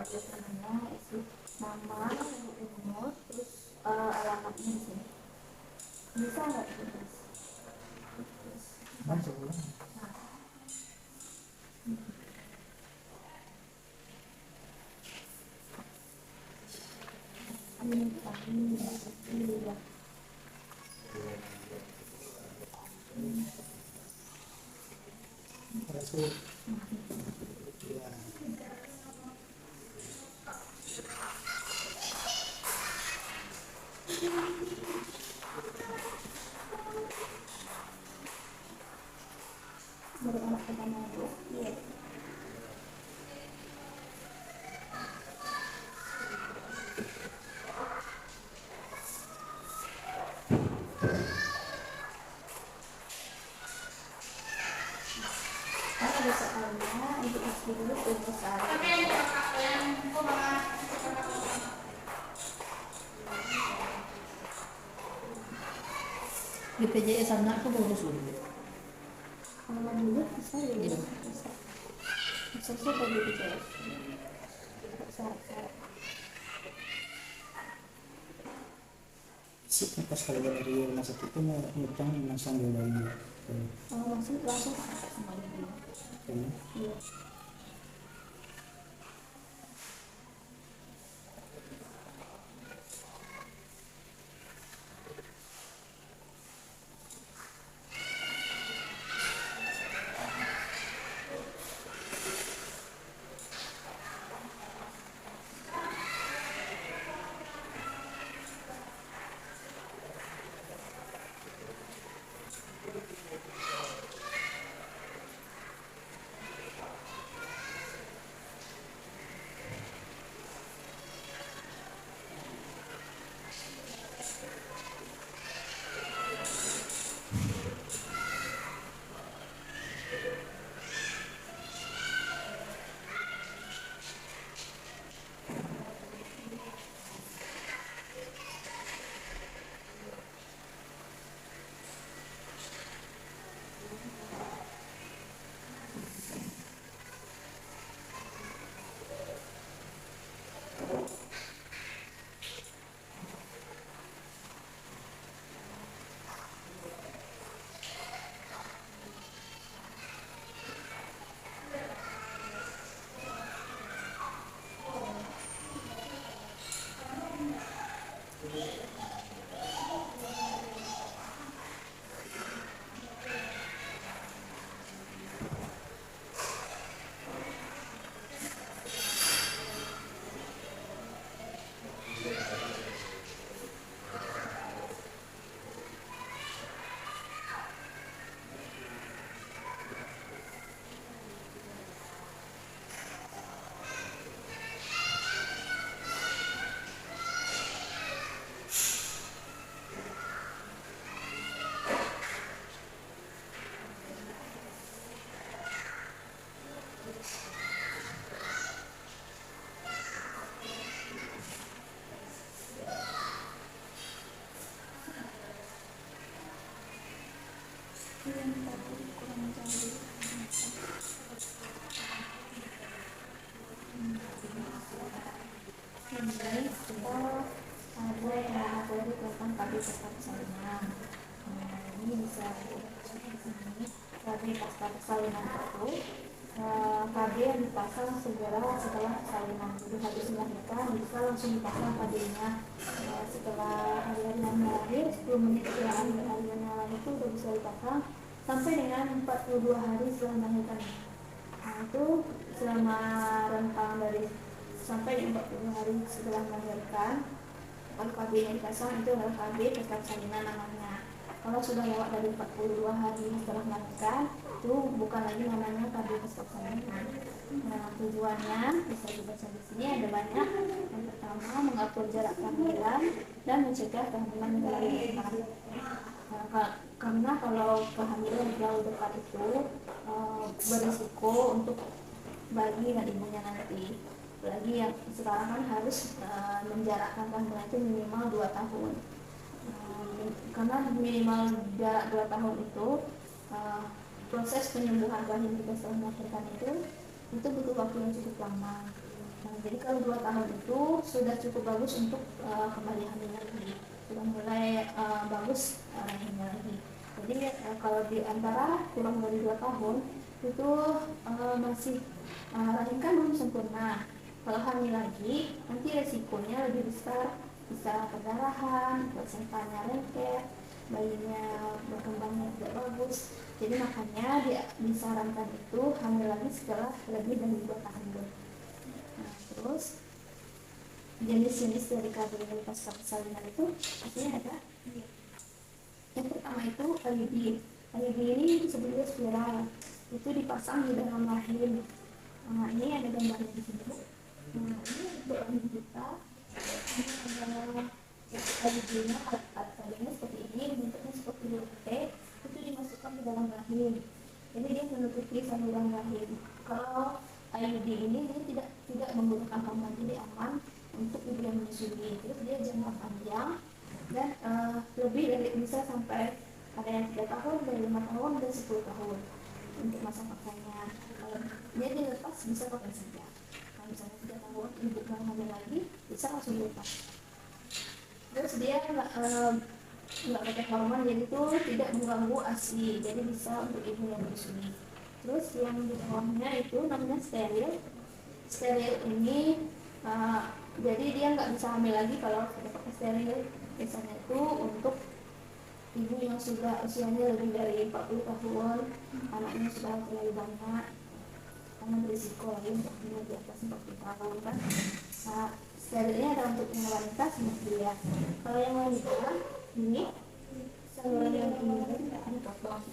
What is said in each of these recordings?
upload namanya, isi nama, umur, terus alamatnya di sini. Bisa nggak itu mas? Masuk ulang. Masuk. Ya. Dari anak pertama itu. Iya. Ada soalnya untuk isi dulu besar. BPJS anak aku baru sulit. Kalau dulu bisa ya, bisa. Aksesnya dari BPJS. Syarat-syarat. Sih pas kalau dari rumah sakit itu mau ngutang langsung dari Langsung sampai sama ibu. Iya. Ini kita ada yang materi tentang KB pasca persalinan. Ini bisa di sini KB pasca persalinan itu KB yang dipasang segera setelah persalinan. Jadi habis melahirkan bisa langsung dipasang KB-nya. Setelah hari-hari lahir 10 menit setelah hari-hari lahir itu udah bisa dipasang sampai dengan 42 hari setelah melahirkan. Nah itu selama rentang dari sampai 40 hari setelah melahirkan, kalau KB-nya dipasang itu adalah KB pasca persalinan namanya. Kalau sudah lewat dari 42 hari setelah melahirkan, itu bukan lagi namanya KB pasca persalinan. Nah, tujuannya bisa dibaca di sini ada banyak. Yang pertama, mengatur jarak kehamilan dan mencegah kehamilan yang terlalu dekat. Karena kalau kehamilan yang terlalu dekat itu berisiko untuk bayi dan ibunya nanti. Apalagi yang sekarang kan harus menjarakkan kehamilan itu minimal 2 tahun. Karena minimal jarak 2 tahun itu proses penyembuhan bayi kita setelah melahirkan itu butuh waktu yang cukup lama. Nah, jadi kalau 2 tahun itu sudah cukup bagus untuk kembali hamil lagi, sudah mulai bagus rahimnya lagi. Jadi kalau di antara kurang dari 2 tahun itu masih rahim kan belum sempurna. Kalau hamil lagi nanti resikonya lebih besar, bisa perdarahan, plasentanya lengket, bayinya berkembangnya tidak bagus. Jadi makanya disarankan itu hamil lagi setelah lebih dari 2 tahun. Nah, terus jenis-jenis dari kabel pasca persalinan itu artinya ada. Yang pertama itu IUD. IUD ini sebenarnya spiral, itu dipasang di dalam rahim. Nah, ini ada gambarnya di sini. Nah, ini untuk rahim kita. Ini ada IUD-nya, alat kabelnya seperti ini, bentuknya seperti huruf T, itu dimasukkan ke dalam rahim. Jadi dia menutupi saluran rahim. Kalau IUD ini dia tidak menggunakan hormon, jadi aman untuk ibu yang menyusui. Terus dia jangka panjang dan lebih dari bisa sampai ada yang 3 tahun, dari 5 tahun dan 10 tahun untuk masa pakainya. Dia dilepas bisa kapan saja. Kalau misalnya 3 tahun ibu mau hamil lagi bisa langsung dilepas. Terus dia nggak pakai hormon, jadi itu tidak mengganggu ASI, jadi bisa untuk ibu yang menyusui. Terus yang di bawahnya itu namanya steril. Steril ini jadi dia nggak bisa hamil lagi kalau sudah pakai steril. Biasanya itu untuk ibu yang sudah usianya lebih dari 40 tahun, anaknya sudah terlalu banyak, karena berisiko lagi untuk hamil di atas 40 tahun kan. Nah, sterilnya ada untuk yang wanita sama pria. Kalau yang wanita ini saluran yang ini dipotong,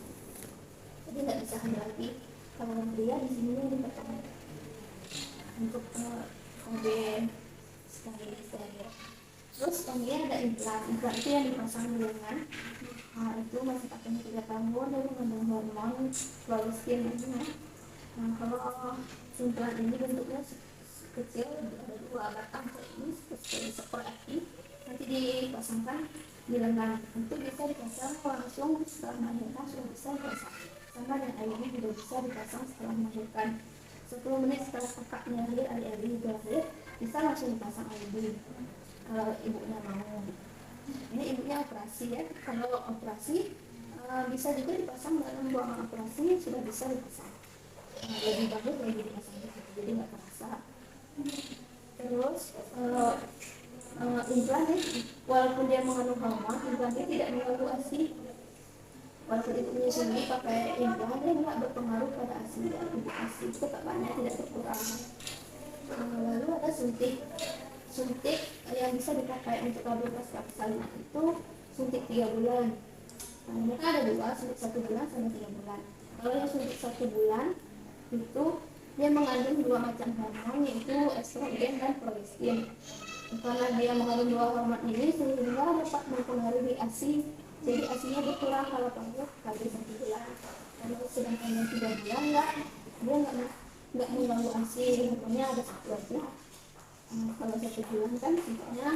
jadi nggak bisa hamil lagi. Kalau yang pria di sini dipotong untuk KB steril. Terus kemudian ada implan. Implan itu yang dipasang di lengan. Nah, itu masih pakai 3 tahun dan mengandung hormon prolaktin namanya. Nah, kalau implan ini bentuknya kecil, ada 2 batang kayak ini seperti ekor, nanti dipasangkan di lengan. Itu bisa dipasang langsung setelah melahirkan, sudah bisa dipasang. Sama dan ini juga bisa dipasang setelah melahirkan. 10 menit setelah kakaknya lahir, adik-adik itu lahir, bisa langsung dipasang IUD kalau ibunya mau. Ini ibunya operasi ya. Kalau operasi bisa juga dipasang dalam ruangan operasi, sudah bisa dipasang. Lebih bagus lagi dipasang di situ, jadi nggak terasa. Terus implan ya, walaupun dia mengandung hormon, implan dia tidak mengganggu ASI. Walaupun ibu menyusui pakai implan, dia nggak berpengaruh pada ASI. Ibu ASI itu ketebalannya tidak berkurang. Lalu ada suntik yang bisa dipakai untuk kabel pasca persalinan itu suntik 3 bulan. Nah, mereka ada 2, suntik 1 bulan sama 3 bulan. Kalau yang suntik 1 bulan itu dia mengandung 2 macam hormon, yaitu estrogen dan progesteron. Karena dia mengandung 2 hormon ini sehingga dapat mempengaruhi ASI. Jadi ASI-nya berkurang kalau kabel 1 bulan. Kalau sedangkan yang 3 bulan dia nggak mengganggu ASI, pokoknya ada satu aja. Kalau 1 bulan kan sifatnya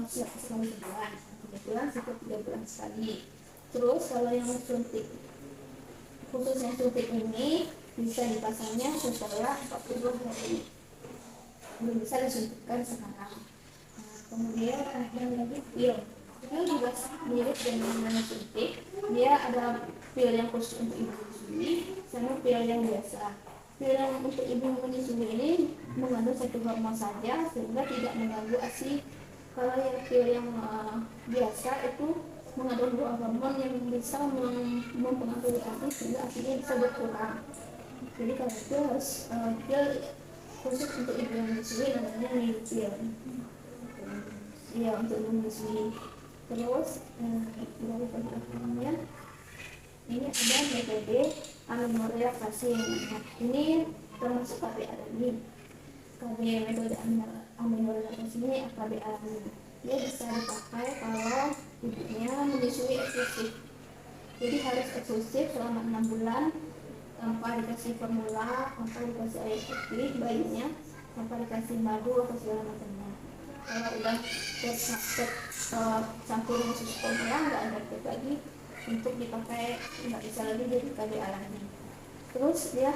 sekali sebulan, 3 bulan setiap 3 bulan sekali. Terus kalau yang suntik, khusus yang suntik ini bisa dipasangnya setelah 42 hari, belum bisa disuntikkan sekarang. Kemudian ada lagi pil juga mirip dengan suntik. Dia ada pil yang khusus untuk ibu menyusui sama pil yang biasa. Pil yang untuk ibu menyusui ini mengandung 1 hormon saja sehingga tidak mengganggu ASI. Kalau yang pil yang biasa itu mengandung 2 hormon yang bisa mempengaruhi ASI sehingga ASI-nya bisa berkurang. Jadi kalau itu harus pil khusus untuk ibu yang menyusui, namanya pil. Iya, untuk ibu menyusui. Terus dari penjelasannya ini ada metode amenorrhea passing. Ini termasuk KB alami. KB metode amenorrhea passing ini KB alami. Dia bisa dipakai kalau ibunya menyusui eksklusif. Jadi harus eksklusif selama 6 bulan tanpa dikasih formula, tanpa dikasih air putih bayinya, tanpa dikasih madu atau segala macamnya. Kalau udah campur dengan susu formula nggak ada efek lagi untuk dipakai, nggak bisa lagi jadi KB alami. Terus dia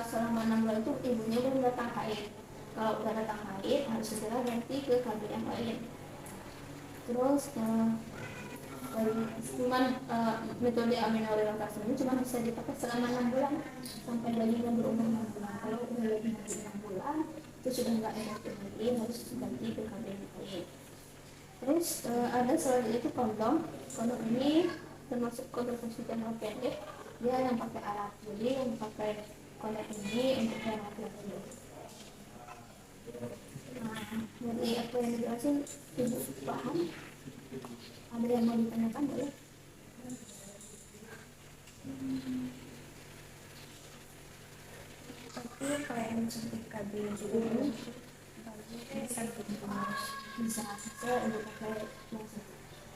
selama 6 bulan itu ibunya belum datang haid. kalau udah datang haid harus segera ganti ke KB yang lain. Terus cuman metode aminorelatase ini cuma bisa dipakai selama 6 bulan sampai bayinya berumur 6 bulan. Kalau udah lebih dari 6 bulan itu sudah nggak efektif lagi, harus ganti ke KB yang lain. Terus ada selanjutnya itu kondom. Kondom ini termasuk kontrasepsi pendek, dia yang pakai alat. Jadi yang pakai kondom ini untuk yang laki-laki. Nah, dari apa yang dijelasin ibu paham? Ada yang mau ditanyakan boleh? Tapi kalau yang suntik KB dulu bisa Saya ibu pakai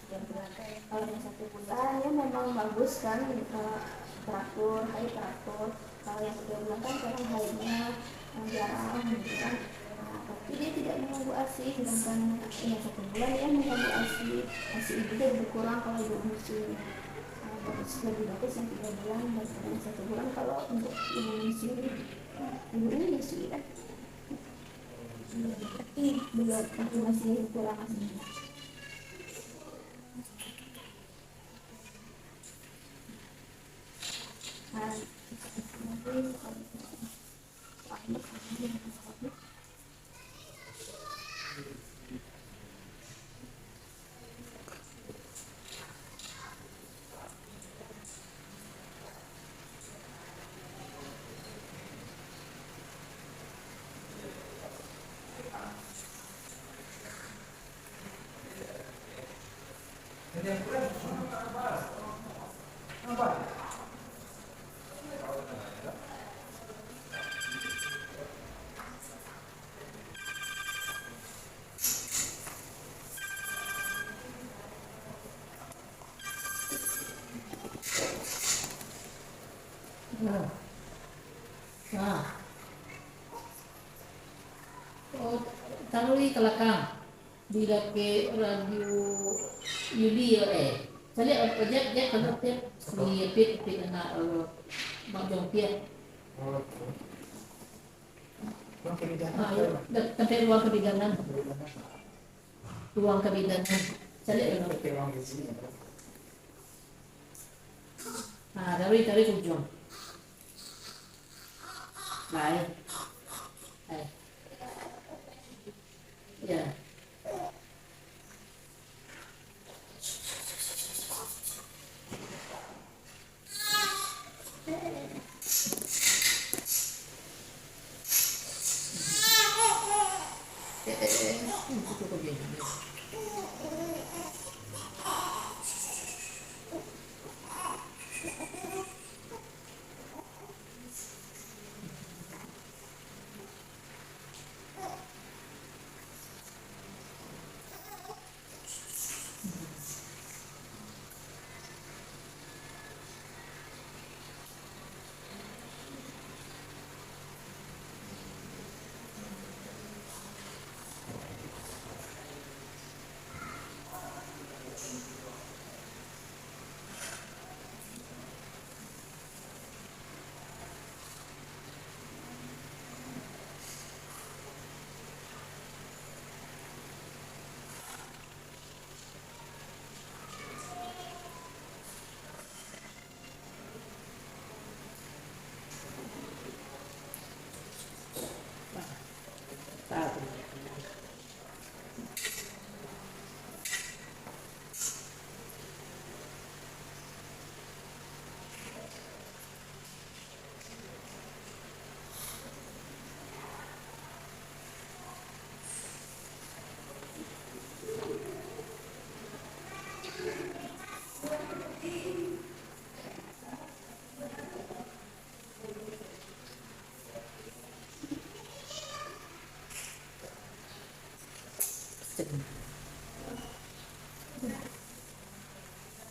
yang pakai kalau yang 1 bulan ya memang bagus kan, teratur, haid teratur. Kalau yang 3 bulan kan sekarang haidnya jarang gitu kan. Nah, tapi dia tidak mengganggu ASI, sedangkan yang 1 bulan ya mengganggu ASI ibu dia berkurang kalau ibu menyusui. Bagus, lebih bagus yang 3 bulan daripada yang 1 bulan kalau untuk ibu menyusui. Ibu ini menyusui kan, tapi belum masih kurang ASI. Nah, taruh di belakang di radio Yudi ya Saya apa dia kalau dia si pit na bang jongpian. Sampai ruang kebidanan. Ruang kebidanan. Saya dari ujung. Baik. Ya.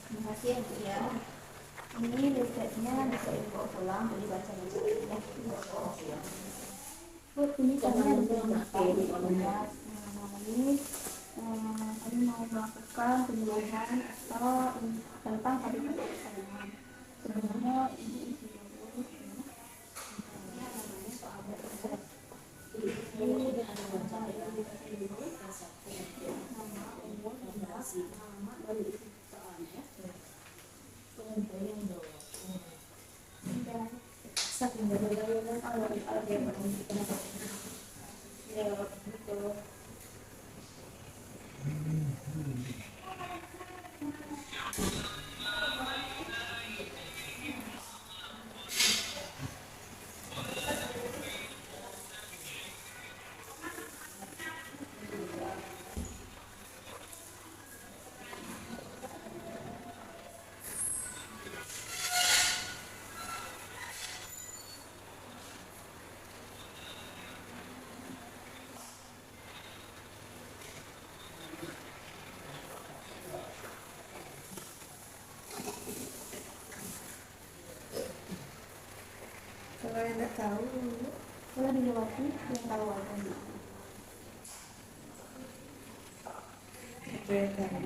Terima kasih ya Bu ya. Ini risetnya bisa dibawa pulang, jadi baca-baca ya. Bu, ini karena ini kami mau melakukan penjelasan atau tentang tadi-tadi persaingan. Sebenarnya ini isi dulu. nama, umur, jelas, alamat, baru isi soalnya. Dan saking berbeda-beda kalau dia berhenti ya gitu. Kalau yang nggak tahu, Kalau dilewati yang tahu aja. itu yang tahu.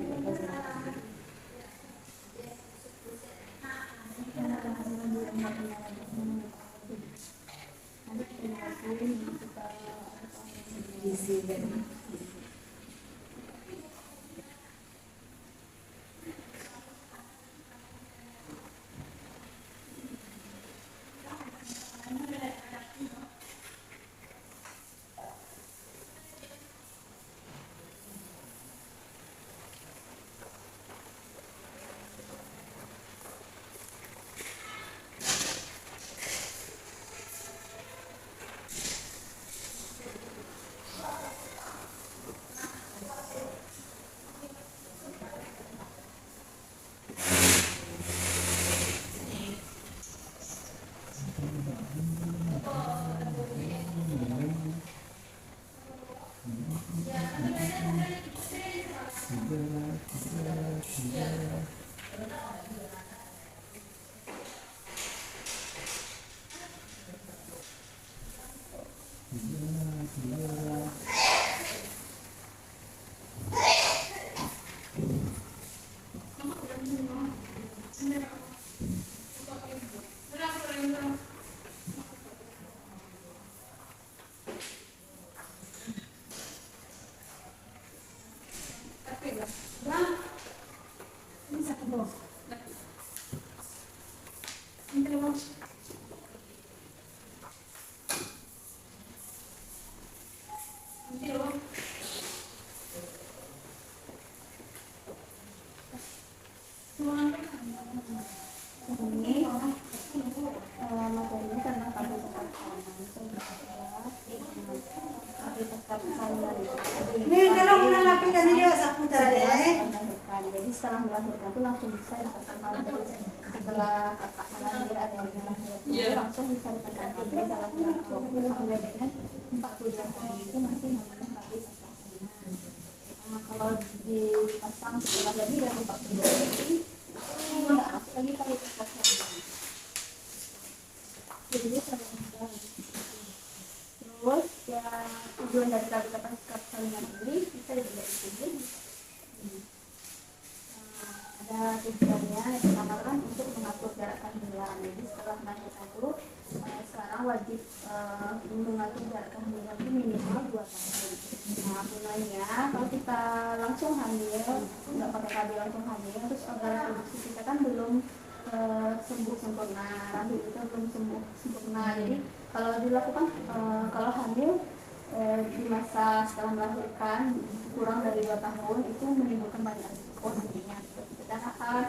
Gizi dan Ini materinya tentang kapasitas jadi setelah melahirkan itu langsung bisa dikatakan setelah kakak melahir ada yang melahir langsung bisa dikatakan dalam jangka waktu sampai dengan 40 hari itu masih namanya kapasitas salinan. Kalau dipasang setelah lebih dari 40 hari nggak masuk lagi kapasitas salinan. Jadi terus ya tujuan dari kapasitas salinan ini bisa dilihat di sini. Ada tujuannya yang pertama kan untuk mengatur jarak kehamilan. Jadi setelah melahirkan itu sekarang wajib mengatur jarak kehamilan itu minimal 2 tahun. Nah gunanya kalau kita langsung hamil, nggak pakai KB langsung hamil, terus organ reproduksi kita kan belum sembuh sempurna, rahim itu belum sembuh sempurna. Jadi kalau dilakukan kalau hamil di masa setelah melahirkan kurang dari 2 tahun itu menimbulkan banyak risiko nantinya seperti kecelakaan,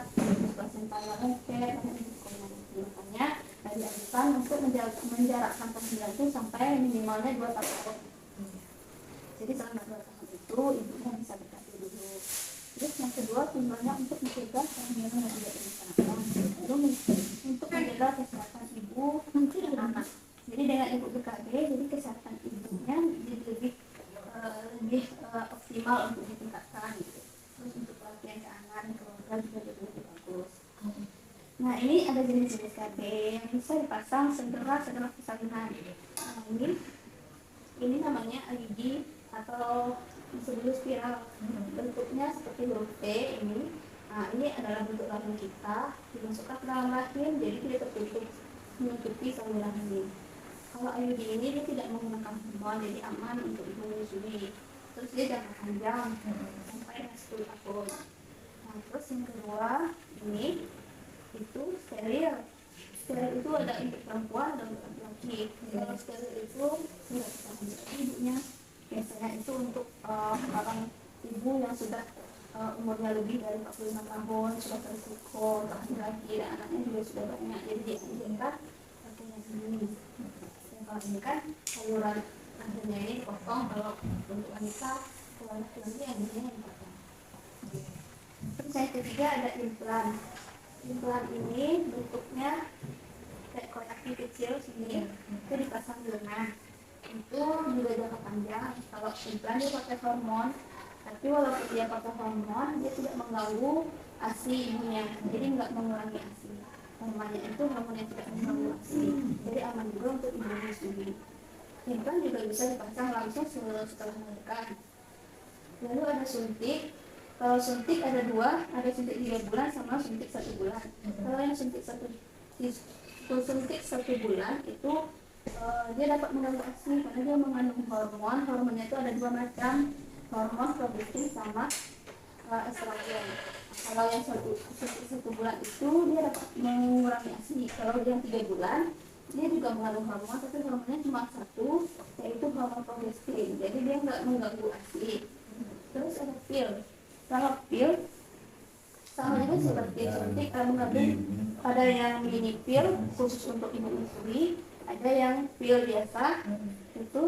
plasenta yang lengket, makanya dianjurkan untuk menjarakkan kehamilan itu sampai minimalnya 2 tahun. Jadi selama 2 tahun itu ibunya bisa berkati dulu. Terus yang kedua tujuannya untuk mencegah kehamilan yang tidak direncanakan, lalu untuk menjaga kesehatan ibu dan anak. Jadi dengan ibu BKB, jadi kesehatan ibunya jadi lebih optimal untuk ditingkatkan gitu. Terus untuk pelatihan ke anak keluarga juga jadi lebih bagus. Nah ini ada jenis-jenis KB yang bisa dipasang setelah persalinan. Nah ini namanya IUD atau disebut spiral. Bentuknya seperti huruf T ini. Nah ini adalah bentuk rahim kita dimasukkan ke dalam rahim, jadi tidak tertutup menutupi saluran ini. Kalau IUD ini dia tidak menggunakan hormon, jadi aman untuk ibu menyusui. Terus dia jangka panjang sampai 10 tahun. Nah, terus yang kedua ini itu steril. Steril itu ada untuk perempuan dan untuk laki-laki. Kalau steril itu tidak bisa menyusui ibunya. Biasanya itu untuk orang ibu yang sudah umurnya lebih dari 45 tahun, sudah berisiko, laki-laki dan anaknya juga sudah banyak, jadi dia diizinkan pakai yang ini. Kalau ini kan saluran akhirnya ini dipotong, kalau untuk wanita kalau laki-laki yang ini yang dipotong. Terus yang ketiga ada implan. Implan ini bentuknya kayak kotak kecil sini, itu dipasang di lengan. Itu juga jangka panjang. Kalau implan dia pakai hormon, tapi walaupun dia pakai hormon, dia tidak mengganggu ASI ibunya, jadi nggak mengurangi ASI. Hormonnya itu hormon yang tidak mengganggu ASI, jadi aman juga untuk ibu menyusui. Implan juga bisa dipasang langsung setelah melahirkan. Lalu ada suntik. Kalau suntik ada dua, ada suntik 3 bulan sama suntik 1 bulan. Kalau yang suntik suntik 1 bulan itu dia dapat mengganggu ASI karena dia mengandung hormon. Hormonnya itu ada 2 macam, hormon progesteron sama estrogen. Kalau yang suntik 1 bulan itu dia dapat mengurangi ASI. Kalau yang 3 bulan dia juga mengandung hormon, tapi hormonnya cuma satu, yaitu hormon progesteron. Jadi dia nggak mengganggu ASI. Terus ada pil. Kalau pil sama juga seperti suntik, ada yang mini pil khusus untuk ibu menyusui, ada yang pil biasa itu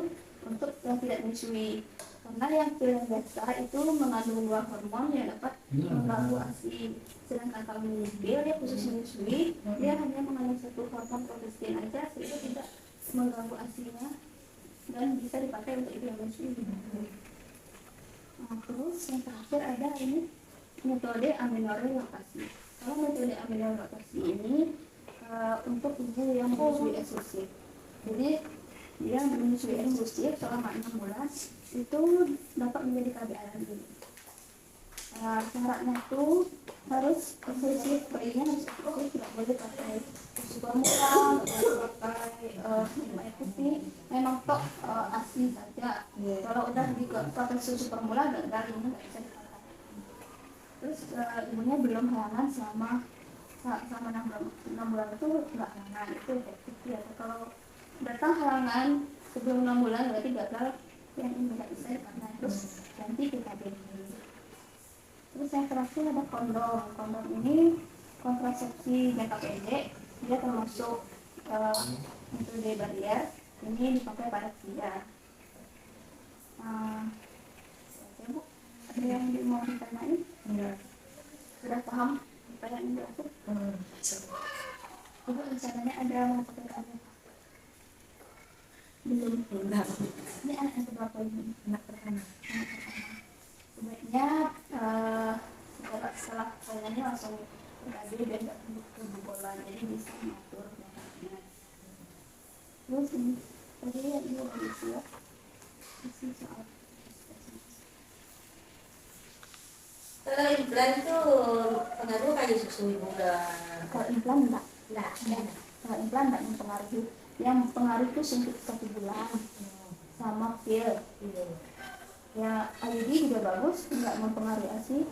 untuk yang tidak menyusui. Karena yang pil yang biasa itu mengandung 2 hormon yang dapat mengganggu ASI. Sedangkan kalau mini pil dia khusus menyusui, dia hanya mengandung 1 hormon progesteron aja, sehingga tidak mengganggu ASI-nya dan bisa dipakai untuk ibu yang menyusui. Nah, terus yang terakhir ada ini metode aminorelatasi. Kalau metode aminorelatasi ini untuk ibu yang menyusui eksklusif. Jadi dia menyusui eksklusif selama 6 bulan itu dapat menjadi KB alami. Syaratnya itu harus eksklusif, bayinya harus eksklusif, tidak boleh pakai susu formula, tidak boleh pakai minum air putih, memang tok ASI saja. Kalau udah pakai susu formula gagal, ini nggak bisa dipakai. Terus ibunya belum halangan selama 6 bulan itu nggak halangan, itu efektif ya. Kalau datang halangan sebelum 6 bulan berarti gagal, yang ini nggak bisa dipakai. Terus ganti PKB. Terus yang terakhir ada kondom. Kondom ini kontrasepsi jangka pendek, dia termasuk metode barrier. Ini dipakai pada pria. Bu, ada yang mau ditanyain? Enggak. Sudah paham apa yang dilakukan? Ibu rencananya ada mau pakai apa? Belum. Enggak. Ini anak yang berapa ini? Anak pertama. Anak pertama. Sebaiknya setelah kalian langsung beradu dan nggak kebobolan, jadi bisa mengatur jaraknya. Terus ini tadi yang ibu begitu ya, isi soal Kalau implan itu pengaruh kayak susu ibu udah. kalau implan enggak. Nah, Kalau implan enggak mempengaruhi. Yang mempengaruhi itu suntik 1 bulan sama pil. Ya IUD juga bagus, nggak mempengaruhi ASI.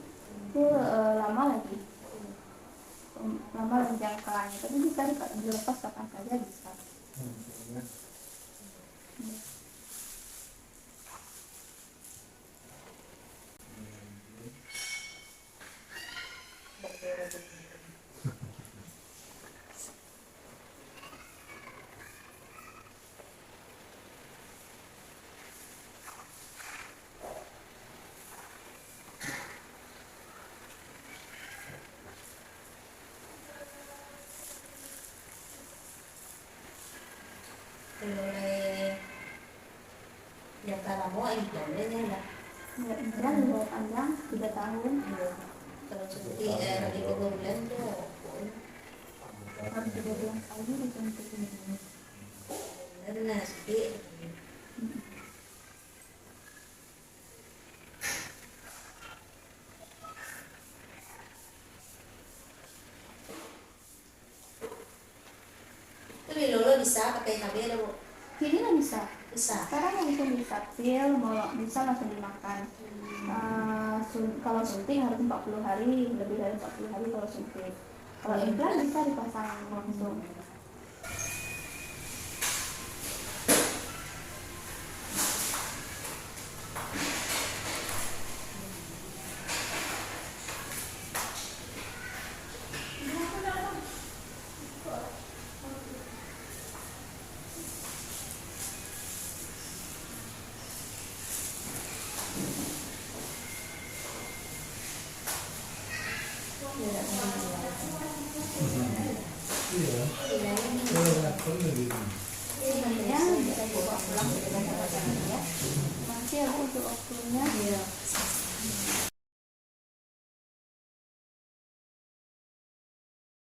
Itu lama lagi, lama dan jangkanya. Tapi bisa dilepas kapan saja bisa. mulai yang kalau mau implannya ya. Ya, implan juga panjang 3 tahun. Kalau suntik 3 bulan tuh Harus 13 kali disuntik ini. karena suntik. Tapi Lolo bisa pakai KB ada Bu. Kini lah bisa. Bisa. Sekarang langsung disapil, mau bisa langsung dimakan. Kalau suntik harus 40 hari, lebih dari 40 hari kalau suntik. Kalau implan bisa dipasang langsung. Iya. Sebenarnya bisa dibawa pulang dengan cara-cara ya. Masih aku untuk waktunya. Iya.